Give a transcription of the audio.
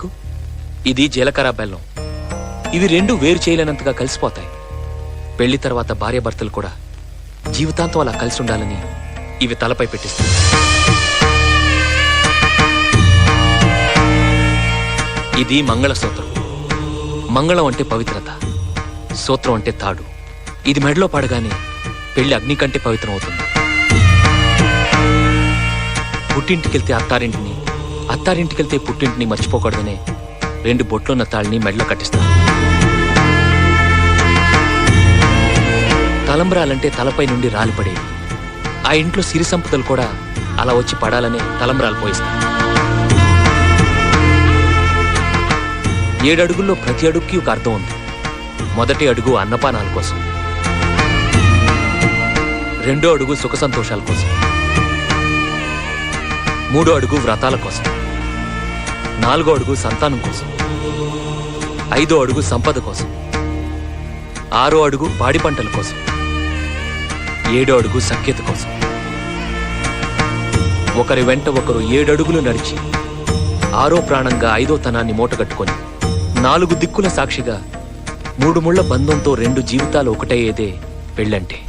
నీకు? ఇది జీలకర్ర బెల్లం. ఇవి రెండు వేరు చేయలేనంతగా కలిసిపోతాయి. పెళ్లి తర్వాత భార్యాభర్తలు కూడా జీవితాంతం అలా కలిసి ఉండాలని ఇవి తలపై పెట్టిస్తాయి. ఇది మంగళసూత్రం. మంగళం అంటే పవిత్రత, సూత్రం అంటే తాడు. ఇది మెడలో పడగానే పెళ్లి అగ్ని కంటే పవిత్రం అవుతుంది. పుట్టింటికెళ్తే అత్తారింటిని, అత్తారింటికెళ్తే పుట్టింటిని మర్చిపోకూడదనే 2 బొట్లున్న తాళ్ళని మెడలో కట్టిస్తారు. తలంబ్రాలంటే తలపై నుండి రాలిపడేవి. ఆ ఇంట్లో సిరి సంపదలు కూడా అలా వచ్చి పడాలనే తలంబ్రాలు పోయిస్తారు. 7 అడుగుల్లో ప్రతి అడుగుకి ఒక అర్థం ఉంది. మొదటి అడుగు అన్నపానాల కోసం, 2వ అడుగు సుఖ సంతోషాల కోసం, 3వ అడుగు వ్రతాల కోసం, 4వ అడుగు సంతానం కోసం, 5వ అడుగు సంపద కోసం, 6వ అడుగు పాడి పంటల కోసం, 7వ అడుగు సఖ్యత కోసం. ఒకరి వెంట ఒకరు 7 అడుగులు నడిచి 6వ ప్రాణంగా 5వ తనాన్ని మూటగట్టుకొని 4 దిక్కుల సాక్షిగా 3 ముళ్ల బంధంతో 2 జీవితాలు ఒకటయ్యేదే పెళ్ళంటే.